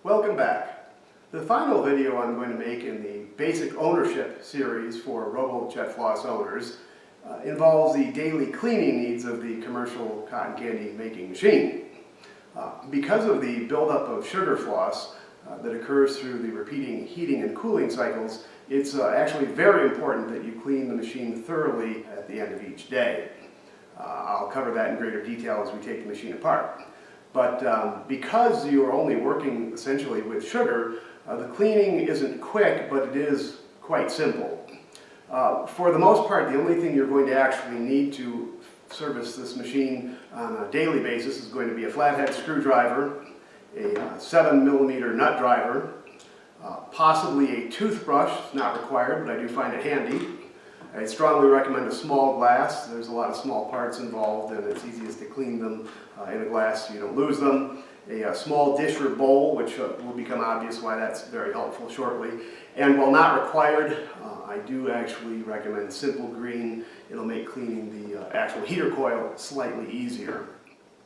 Welcome back. The final video I'm going to make in the basic ownership series for Robo JetFloss owners involves the daily cleaning needs of the commercial cotton candy making machine. Because of the buildup of sugar floss that occurs through the repeating heating and cooling cycles, it's actually very important that you clean the machine thoroughly at the end of each day. I'll cover that in greater detail as we take the machine apart. But because you are only working essentially with sugar, the cleaning isn't quick, but it is quite simple. For the most part, the only thing you're going to actually need to service this machine on a daily basis is going to be a flathead screwdriver, a 7mm nut driver, possibly a toothbrush. It's not required, but I do find it handy. I strongly recommend a small glass. There's a lot of small parts involved, and it's easiest to clean them in a glass so you don't lose them. A small dish or bowl, which will become obvious why that's very helpful shortly. And while not required, I do actually recommend simple green. It'll make cleaning the actual heater coil slightly easier.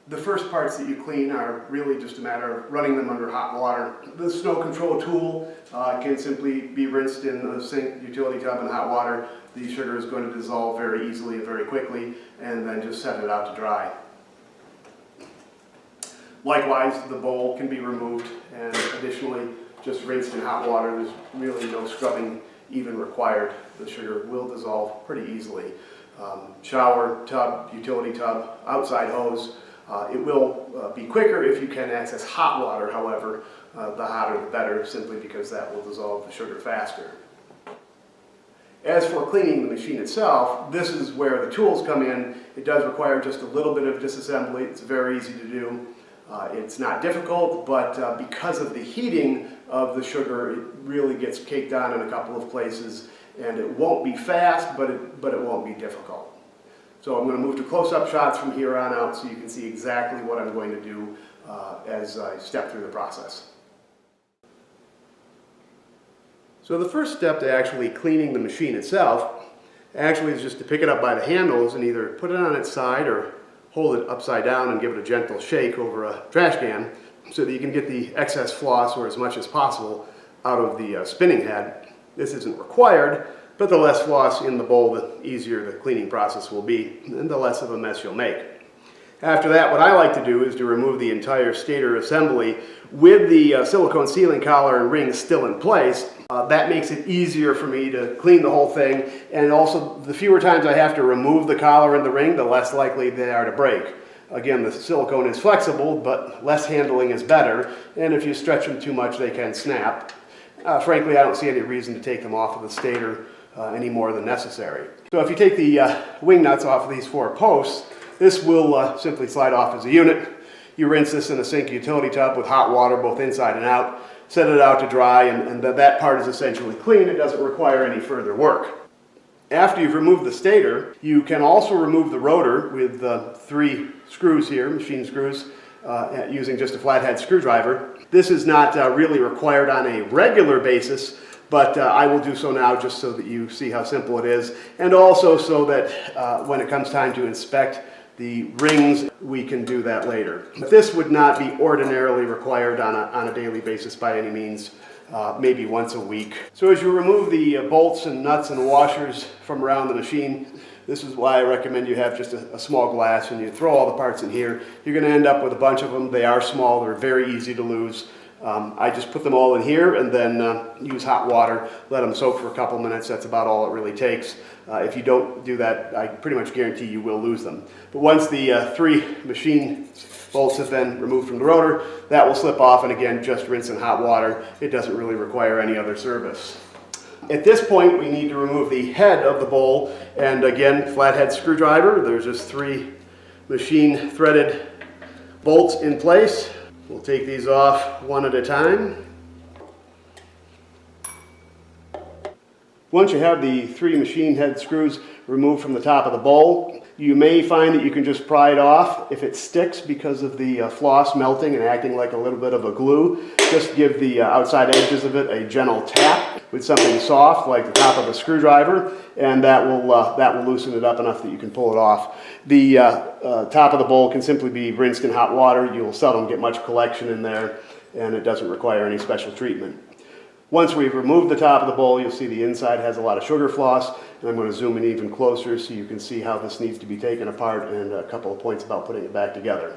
The first parts that you clean are really just a matter of running them under hot water. The snow control tool can simply be rinsed in a sink, utility tub, and hot water. The sugar is going to dissolve very easily and very quickly, and then just set it out to dry. Likewise, the bowl can be removed, and additionally, just rinsed in hot water. There's really no scrubbing even required. The sugar will dissolve pretty easily. Shower, tub, utility tub, outside hose. It will be quicker if you can access hot water, however. The hotter the better, simply because that will dissolve the sugar faster. As for cleaning the machine itself, this is where the tools come in. It does require just a little bit of disassembly. It's very easy to do. It's not difficult, but because of the heating of the sugar, it really gets caked on in a couple of places, and it won't be fast, but it won't be difficult. So I'm going to move to close-up shots from here on out so you can see exactly what I'm going to do as I step through the process. So the first step to actually cleaning the machine itself actually is just to pick it up by the handles and either put it on its side or hold it upside down and give it a gentle shake over a trash can so that you can get the excess floss, or as much as possible, out of the spinning head. This isn't required, but the less floss in the bowl, the easier the cleaning process will be, and the less of a mess you'll make. After that, what I like to do is to remove the entire stator assembly with the silicone sealing collar and rings still in place. That makes it easier for me to clean the whole thing, and also the fewer times I have to remove the collar and the ring, the less likely they are to break. Again, the silicone is flexible, but less handling is better, and if you stretch them too much, they can snap. Frankly, I don't see any reason to take them off of the stator any more than necessary. So if you take the wing nuts off of these four posts, this will simply slide off as a unit. You rinse this in a sink utility tub with hot water both inside and out, set it out to dry, and that part is essentially clean. It doesn't require any further work. After you've removed the stator, you can also remove the rotor with 3 screws here, machine screws, using just a flathead screwdriver. This is not really required on a regular basis, but I will do so now just so that you see how simple it is, and also so that when it comes time to inspect the rings, we can do that later. But this would not be ordinarily required on a daily basis by any means, maybe once a week. So as you remove the bolts and nuts and washers from around the machine, this is why I recommend you have just a small glass, and you throw all the parts in here. You're going to end up with a bunch of them. They are small, they're very easy to lose. I just put them all in here and then use hot water, let them soak for a couple minutes. That's about all it really takes. If you don't do that, I pretty much guarantee you will lose them. But once the 3 machine bolts have been removed from the rotor, that will slip off, and again, just rinse in hot water. It doesn't really require any other service. At this point, we need to remove the head of the bowl, and again, flathead screwdriver. There's just 3 machine threaded bolts in place. We'll take these off one at a time. Once you have the 3 machine head screws removed from the top of the bowl, you may find that you can just pry it off. If it sticks because of the floss melting and acting like a little bit of a glue, just give the outside edges of it a gentle tap with something soft like the top of a screwdriver, and that will loosen it up enough that you can pull it off. The top of the bowl can simply be rinsed in hot water. You'll seldom get much collection in there, and it doesn't require any special treatment. Once we've removed the top of the bowl, you'll see the inside has a lot of sugar floss, and I'm going to zoom in even closer so you can see how this needs to be taken apart and a couple of points about putting it back together.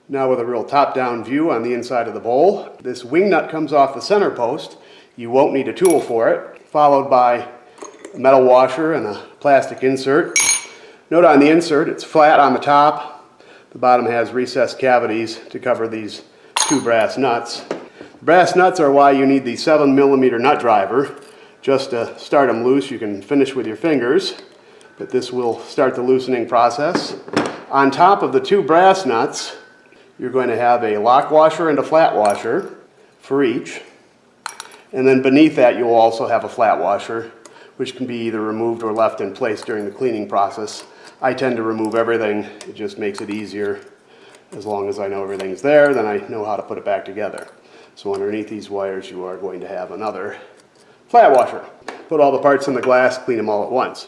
Now with a real top-down view on the inside of the bowl, this wing nut comes off the center post. You won't need a tool for it, followed by a metal washer and a plastic insert. Note on the insert, it's flat on the top. The bottom has recessed cavities to cover these two brass nuts. The brass nuts are why you need the 7mm nut driver. Just to start them loose, you can finish with your fingers, but this will start the loosening process. On top of the two brass nuts, you're going to have a lock washer and a flat washer for each. And then beneath that, you'll also have a flat washer, which can be either removed or left in place during the cleaning process. I tend to remove everything. It just makes it easier. As long as I know everything's there, then I know how to put it back together. So underneath these wires, you are going to have another flat washer. Put all the parts in the glass, clean them all at once.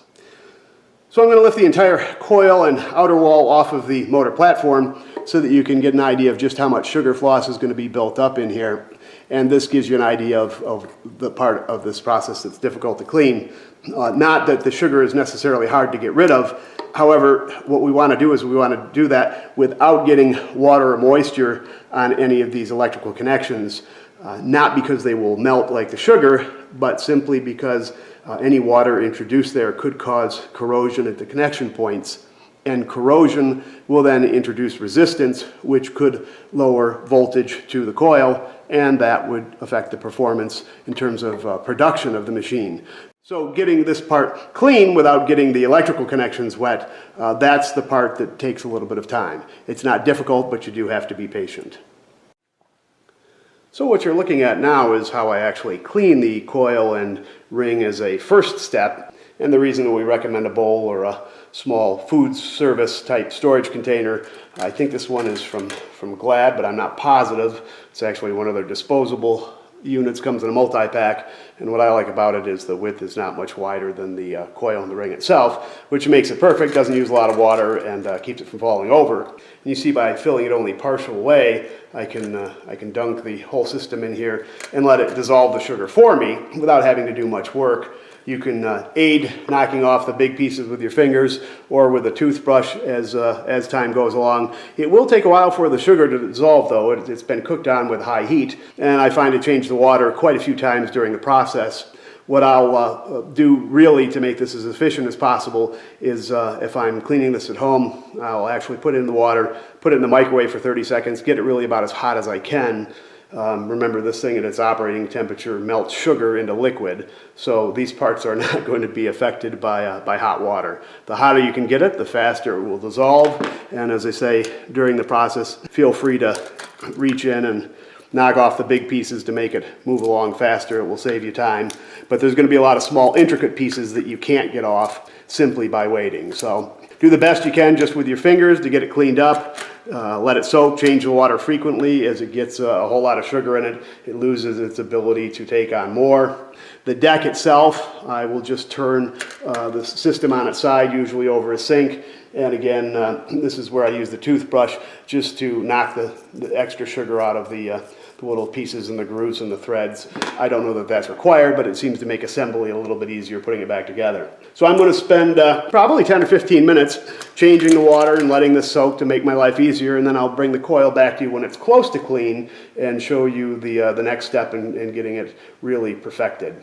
So I'm going to lift the entire coil and outer wall off of the motor platform so that you can get an idea of just how much sugar floss is going to be built up in here. And this gives you an idea of the part of this process that's difficult to clean. Not that the sugar is necessarily hard to get rid of. However, what we want to do is we want to do that without getting water or moisture on any of these electrical connections. Not because they will melt like the sugar, but simply because any water introduced there could cause corrosion at the connection points. And corrosion will then introduce resistance, which could lower voltage to the coil, and that would affect the performance in terms of production of the machine. So getting this part clean without getting the electrical connections wet, that's the part that takes a little bit of time. It's not difficult, but you do have to be patient. So what you're looking at now is how I actually clean the coil and ring as a first step. And the reason that we recommend a bowl or a small food service type storage container, I think this one is from Glad, but I'm not positive. It's actually one of their disposable units, comes in a multi-pack, and what I like about it is the width is not much wider than the coil and the ring itself, which makes it perfect, doesn't use a lot of water, and keeps it from falling over. And you see by filling it only partial way, I can dunk the whole system in here and let it dissolve the sugar for me without having to do much work. You can aid knocking off the big pieces with your fingers or with a toothbrush as time goes along. It will take a while for the sugar to dissolve, though. It's been cooked on with high heat, and I find to change the water quite a few times during the process. What I'll do really to make this as efficient as possible is if I'm cleaning this at home, I'll actually put it in the water, put it in the microwave for 30 seconds, get it really about as hot as I can. Remember, this thing at its operating temperature melts sugar into liquid, so these parts are not going to be affected by hot water. The hotter you can get it, the faster it will dissolve, and as I say, during the process, feel free to reach in and knock off the big pieces to make it move along faster. It will save you time, but there's going to be a lot of small intricate pieces that you can't get off simply by waiting. So do the best you can just with your fingers to get it cleaned up. Let it soak, change the water frequently. As it gets a whole lot of sugar in it, it loses its ability to take on more. The deck itself, I will just turn the system on its side, usually over a sink. And again, this is where I use the toothbrush just to knock the extra sugar out of the little pieces and the grooves and the threads. I don't know that that's required, but it seems to make assembly a little bit easier putting it back together. So I'm going to spend probably 10 or 15 minutes changing the water and letting this soak to make my life easier, and then I'll bring the coil back to you when it's close to clean and show you the next step in getting it really perfected.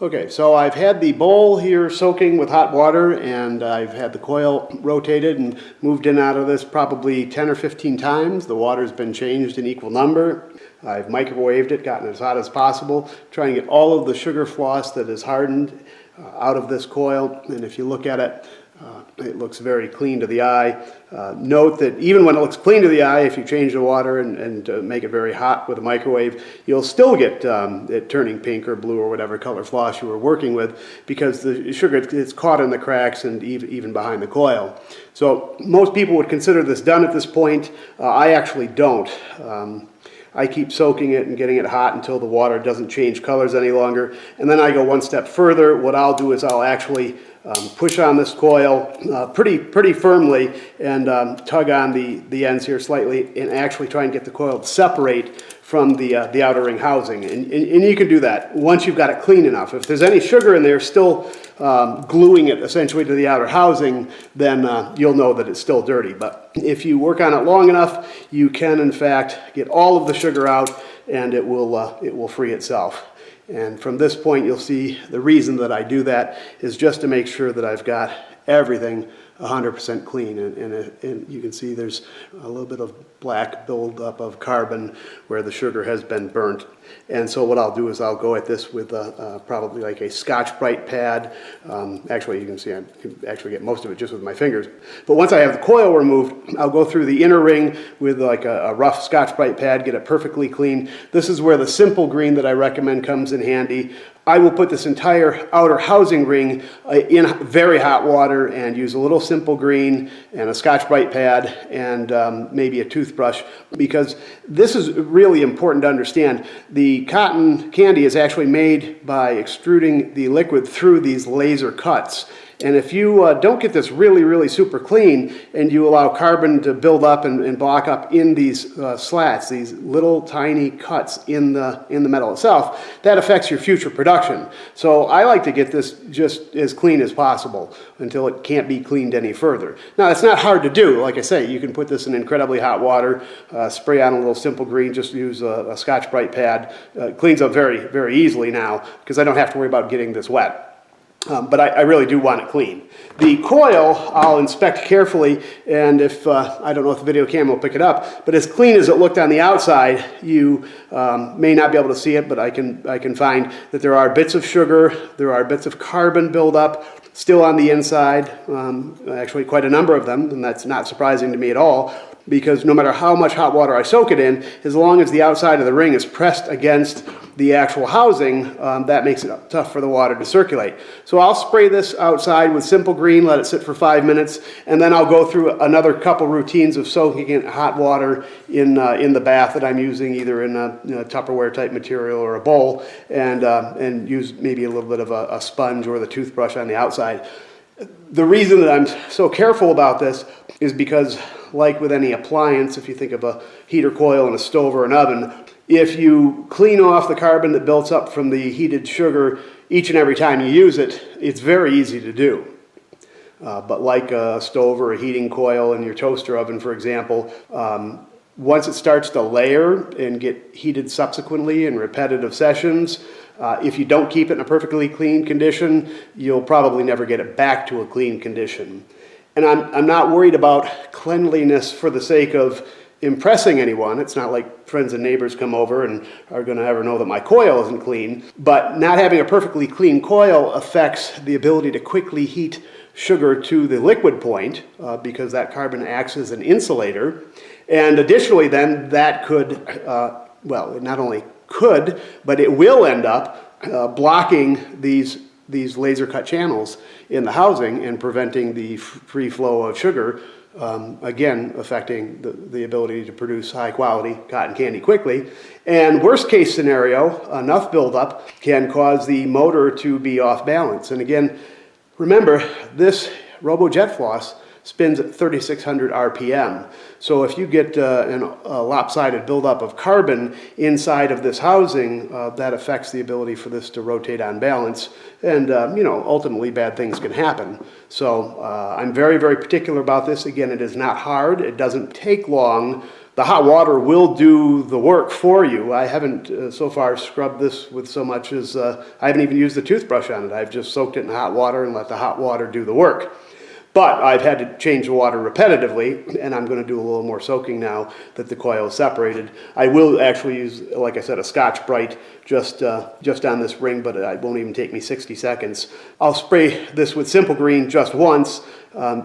Okay, so I've had the bowl here soaking with hot water, and I've had the coil rotated and moved in and out of this probably 10 or 15 times. The water's been changed in equal number. I've microwaved it, gotten it as hot as possible, trying to get all of the sugar floss that is hardened out of this coil. And if you look at it, it looks very clean to the eye. Note that even when it looks clean to the eye, if you change the water and make it very hot with a microwave, you'll still get it turning pink or blue or whatever color floss you were working with, because the sugar is caught in the cracks and even behind the coil. So most people would consider this done at this point. I actually don't. I keep soaking it and getting it hot until the water doesn't change colors any longer. And then I go one step further. What I'll do is I'll actually push on this coil pretty firmly and tug on the ends here slightly and actually try and get the coil to separate from the outer ring housing. And you can do that once you've got it clean enough. If there's any sugar in there still gluing it essentially to the outer housing, then you'll know that it's still dirty. But if you work on it long enough, you can in fact get all of the sugar out and it will free itself. And from this point, you'll see the reason that I do that is just to make sure that I've got everything 100% clean. And you can see there's a little bit of black buildup of carbon where the sugar has been burnt. And so what I'll do is I'll go at this with probably like a Scotch-Brite pad. Actually, you can see I can actually get most of it just with my fingers. But once I have the coil removed, I'll go through the inner ring with like a rough Scotch-Brite pad, get it perfectly clean. This is where the simple green that I recommend comes in handy. I will put this entire outer housing ring in very hot water and use a little simple green and a Scotch-Brite pad and maybe a toothbrush, because this is really important to understand. The cotton candy is actually made by extruding the liquid through these laser cuts. And if you don't get this really super clean and you allow carbon to build up and block up in these slats, these little tiny cuts in the metal itself, that affects your future production. So I like to get this just as clean as possible until it can't be cleaned any further. Now, it's not hard to do. Like I say, you can put this in incredibly hot water, spray on a little simple green, just use a Scotch-Brite pad. It cleans up very easily now because I don't have to worry about getting this wet. But I really do want it clean. The coil I'll inspect carefully, and if I don't know if the video camera will pick it up, but as clean as it looked on the outside, you may not be able to see it, but I can find that there are bits of sugar, there are bits of carbon buildup still on the inside, actually quite a number of them, and that's not surprising to me at all, because no matter how much hot water I soak it in, as long as the outside of the ring is pressed against the actual housing, that makes it tough for the water to circulate. So I'll spray this outside with simple green, let it sit for 5 minutes, and then I'll go through another couple routines of soaking in hot water in the bath that I'm using, either in a Tupperware type material or a bowl, and use maybe a little bit of a sponge or the toothbrush on the outside. The reason that I'm so careful about this is because, like with any appliance, if you think of a heater coil and a stove or an oven, if you clean off the carbon that builds up from the heated sugar each and every time you use it, it's very easy to do. But like a stove or a heating coil in your toaster oven, for example, once it starts to layer and get heated subsequently in repetitive sessions, if you don't keep it in a perfectly clean condition, you'll probably never get it back to a clean condition. And I'm not worried about cleanliness for the sake of impressing anyone. It's not like friends and neighbors come over and are going to ever know that my coil isn't clean. But not having a perfectly clean coil affects the ability to quickly heat sugar to the liquid point because that carbon acts as an insulator. And additionally then, that could, well, it not only could, but it will end up blocking these laser cut channels in the housing and preventing the free flow of sugar, again affecting the ability to produce high quality cotton candy quickly. And worst case scenario, enough buildup can cause the motor to be off balance. And again, remember, this Robo JetFloss spins at 3,600 RPM. So if you get a lopsided buildup of carbon inside of this housing, that affects the ability for this to rotate on balance, and ultimately bad things can happen. So I'm very particular about this. Again, it is not hard. It doesn't take long. The hot water will do the work for you. I haven't so far scrubbed this with so much as I haven't even used the toothbrush on it. I've just soaked it in hot water and let the hot water do the work. But I've had to change the water repetitively, and I'm going to do a little more soaking now that the coil is separated. I will actually use, like I said, a Scotch-Brite just on this ring, but it won't even take me 60 seconds. I'll spray this with simple green just once,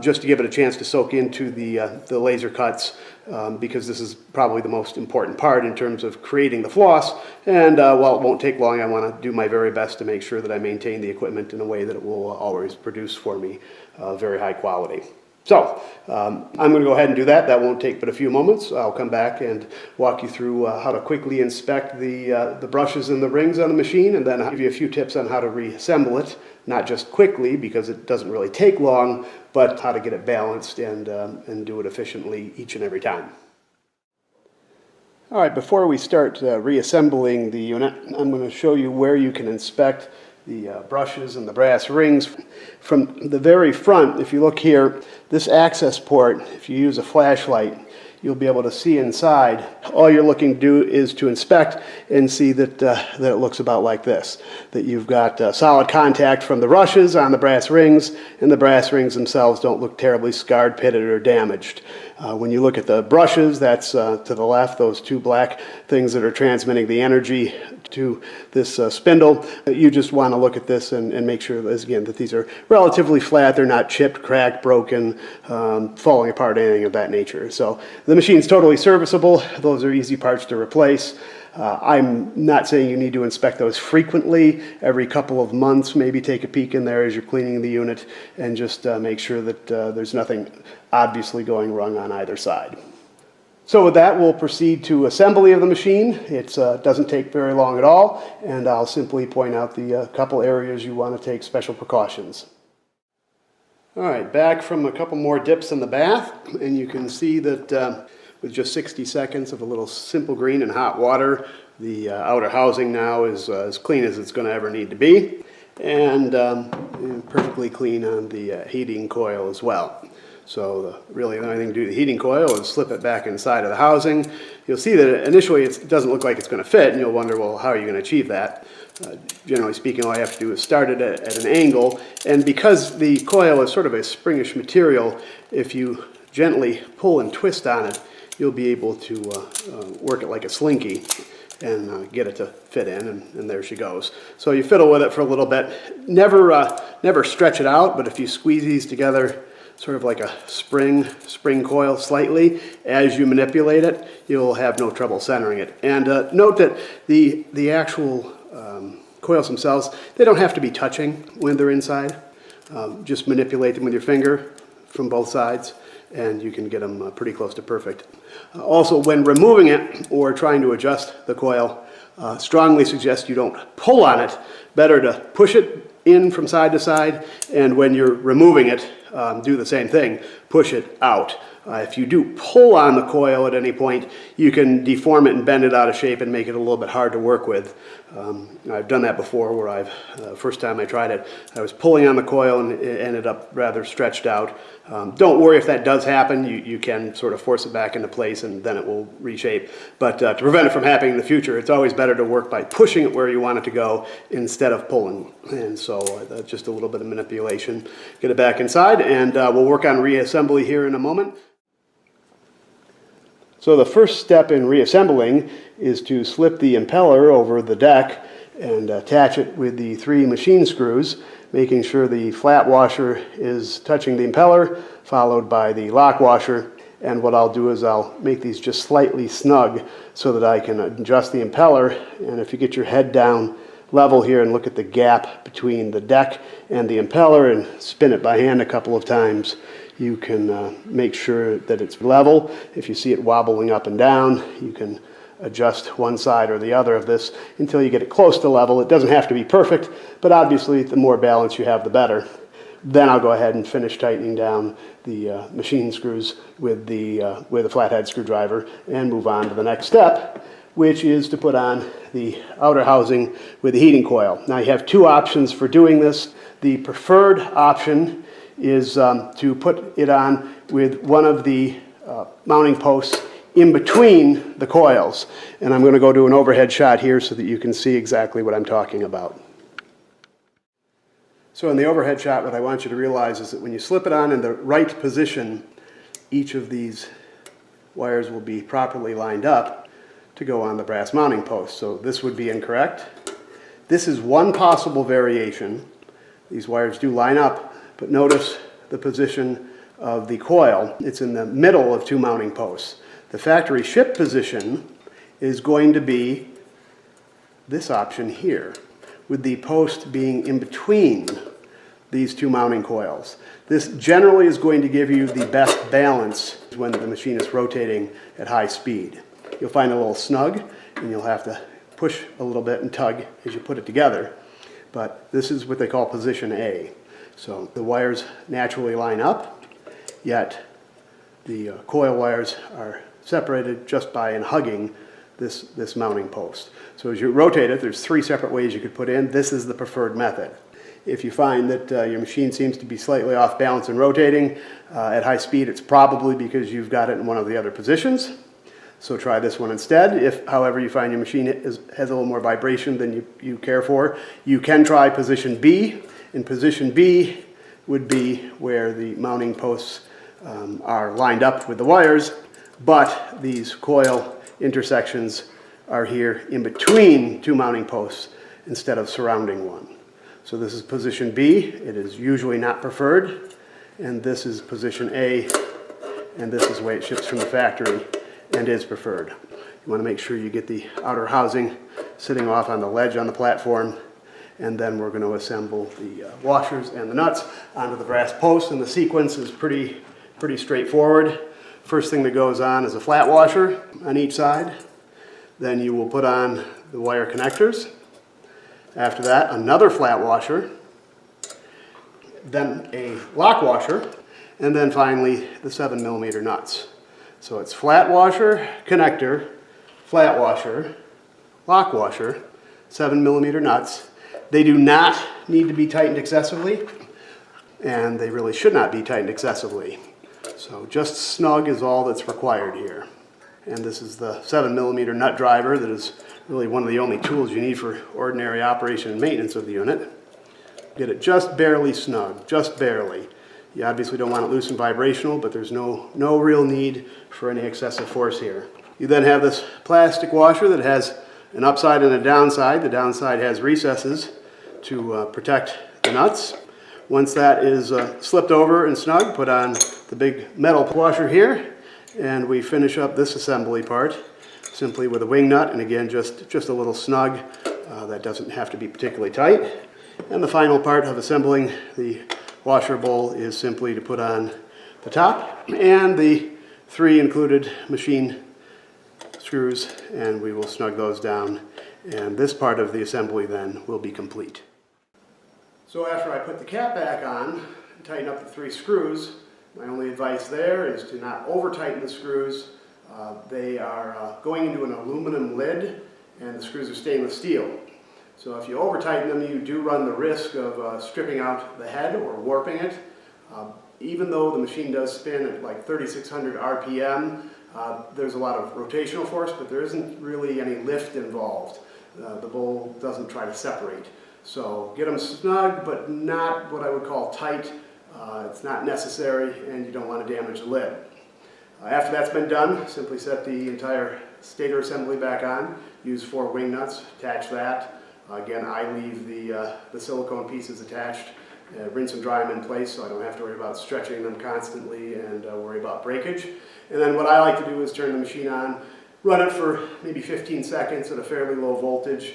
just to give it a chance to soak into the laser cuts, because this is probably the most important part in terms of creating the floss. And while it won't take long, I want to do my very best to make sure that I maintain the equipment in a way that it will always produce for me very high quality. So I'm going to go ahead and do that. That won't take but a few moments. I'll come back and walk you through how to quickly inspect the brushes and the rings on the machine, and then I'll give you a few tips on how to reassemble it, not just quickly because it doesn't really take long, but how to get it balanced and do it efficiently each and every time. All right, before we start reassembling the unit, I'm going to show you where you can inspect the brushes and the brass rings. From the very front, if you look here, this access port, if you use a flashlight, you'll be able to see inside. All you're looking to do is to inspect and see that it looks about like this, that you've got solid contact from the brushes on the brass rings, and the brass rings themselves don't look terribly scarred, pitted, or damaged. When you look at the brushes, that's to the left, those two black things that are transmitting the energy to this spindle. You just want to look at this and make sure, again, that these are relatively flat. They're not chipped, cracked, broken, falling apart, anything of that nature. So the machine's totally serviceable. Those are easy parts to replace. I'm not saying you need to inspect those frequently. Every couple of months, maybe take a peek in there as you're cleaning the unit and just make sure that there's nothing obviously going wrong on either side. So with that, we'll proceed to assembly of the machine. It doesn't take very long at all, and I'll simply point out the couple areas you want to take special precautions. All right, back from a couple more dips in the bath, and you can see that with just 60 seconds of a little simple green and hot water, the outer housing now is as clean as it's going to ever need to be, and perfectly clean on the heating coil as well. So really the only thing to do to the heating coil is slip it back inside of the housing. You'll see that initially it doesn't look like it's going to fit, and you'll wonder, well, how are you going to achieve that? Generally speaking, all you have to do is start it at an angle, and because the coil is sort of a springish material, if you gently pull and twist on it, you'll be able to work it like a slinky and get it to fit in, and there she goes. So you fiddle with it for a little bit. Never stretch it out, but if you squeeze these together sort of like a spring coil slightly, as you manipulate it, you'll have no trouble centering it. And note that the actual coils themselves, they don't have to be touching when they're inside. Just manipulate them with your finger from both sides, and you can get them pretty close to perfect. Also, when removing it or trying to adjust the coil, strongly suggest you don't pull on it. Better to push it in from side to side, and when you're removing it, do the same thing, push it out. If you do pull on the coil at any point, you can deform it and bend it out of shape and make it a little bit hard to work with. I've done that before where first time I tried it, I was pulling on the coil and it ended up rather stretched out. Don't worry if that does happen. You can sort of force it back into place and then it will reshape. But to prevent it from happening in the future, it's always better to work by pushing it where you want it to go instead of pulling. And so just a little bit of manipulation. Get it back inside, and we'll work on reassembly here in a moment. So the first step in reassembling is to slip the impeller over the deck and attach it with the 3 machine screws, making sure the flat washer is touching the impeller, followed by the lock washer. And what I'll do is I'll make these just slightly snug so that I can adjust the impeller. And if you get your head down level here and look at the gap between the deck and the impeller and spin it by hand a couple of times, you can make sure that it's level. If you see it wobbling up and down, you can adjust one side or the other of this until you get it close to level. It doesn't have to be perfect, but obviously the more balance you have, the better. Then I'll go ahead and finish tightening down the machine screws with the flathead screwdriver and move on to the next step, which is to put on the outer housing with the heating coil. Now you have 2 options for doing this. The preferred option is to put it on with one of the mounting posts in between the coils. And I'm going to go to an overhead shot here so that you can see exactly what I'm talking about. So in the overhead shot, what I want you to realize is that when you slip it on in the right position, each of these wires will be properly lined up to go on the brass mounting post. So this would be incorrect. This is one possible variation. These wires do line up, but notice the position of the coil. It's in the middle of 2 mounting posts. The factory ship position is going to be this option here, with the post being in between these two mounting coils. This generally is going to give you the best balance when the machine is rotating at high speed. You'll find it a little snug, and you'll have to push a little bit and tug as you put it together. But this is what they call position A. So the wires naturally line up, yet the coil wires are separated just by hugging this mounting post. So as you rotate it, there's three separate ways you could put in. This is the preferred method. If you find that your machine seems to be slightly off balance in rotating at high speed, it's probably because you've got it in one of the other positions. So try this one instead. If, however, you find your machine has a little more vibration than you care for, you can try position B. And position B would be where the mounting posts are lined up with the wires, but these coil intersections are here in between two mounting posts instead of surrounding one. So this is position B. It is usually not preferred. And this is position A, and this is the way it ships from the factory and is preferred. You want to make sure you get the outer housing sitting off on the ledge on the platform, and then we're going to assemble the washers and the nuts onto the brass post, and the sequence is pretty straightforward. First thing that goes on is a flat washer on each side. Then you will put on the wire connectors. After that, another flat washer, then a lock washer, and then finally the 7mm nuts. So it's flat washer, connector, flat washer, lock washer, 7mm nuts. They do not need to be tightened excessively, and they really should not be tightened excessively. So just snug is all that's required here. And this is the 7mm nut driver that is really one of the only tools you need for ordinary operation and maintenance of the unit. Get it just barely snug, just barely. You obviously don't want it loose and vibrational, but there's no real need for any excessive force here. You then have this plastic washer that has an upside and a downside. The downside has recesses to protect the nuts. Once that is slipped over and snug, put on the big metal washer here, and we finish up this assembly part simply with a wing nut, and again just a little snug. That doesn't have to be particularly tight. And the final part of assembling the washer bowl is simply to put on the top and the 3 included machine screws, and we will snug those down, and this part of the assembly then will be complete. So after I put the cap back on and tighten up the 3 screws, my only advice there is to not over tighten the screws. They are going into an aluminum lid, and the screws are stainless steel. So if you over tighten them, you do run the risk of stripping out the head or warping it. Even though the machine does spin at like 3,600 RPM, there's a lot of rotational force, but there isn't really any lift involved. The bowl doesn't try to separate. So get them snug, but not what I would call tight. It's not necessary, and you don't want to damage the lid. After that's been done, simply set the entire stator assembly back on. Use 4 wing nuts, attach that. Again, I leave the silicone pieces attached, rinse and dry them in place so I don't have to worry about stretching them constantly and worry about breakage. And then what I like to do is turn the machine on, run it for maybe 15 seconds at a fairly low voltage.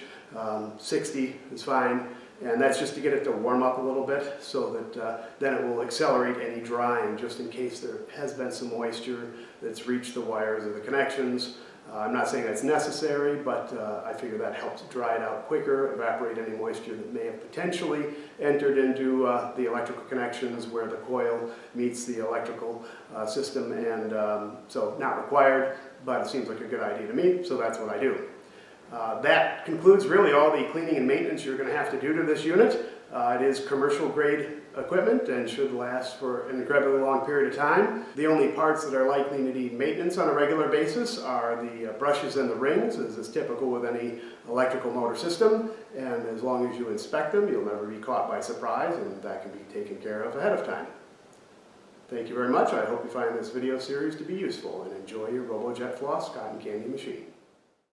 60 is fine, and that's just to get it to warm up a little bit so that then it will accelerate any drying, just in case there has been some moisture that's reached the wires or the connections. I'm not saying that's necessary, but I figure that helps dry it out quicker, evaporate any moisture that may have potentially entered into the electrical connections where the coil meets the electrical system, and so not required, but it seems like a good idea to me, so that's what I do. That concludes really all the cleaning and maintenance you're going to have to do to this unit. It is commercial grade equipment and should last for an incredibly long period of time. The only parts that are likely to need maintenance on a regular basis are the brushes and the rings, as is typical with any electrical motor system, and as long as you inspect them, you'll never be caught by surprise, and that can be taken care of ahead of time. Thank you very much. I hope you find this video series to be useful, and enjoy your Robo JetFloss cotton candy machine.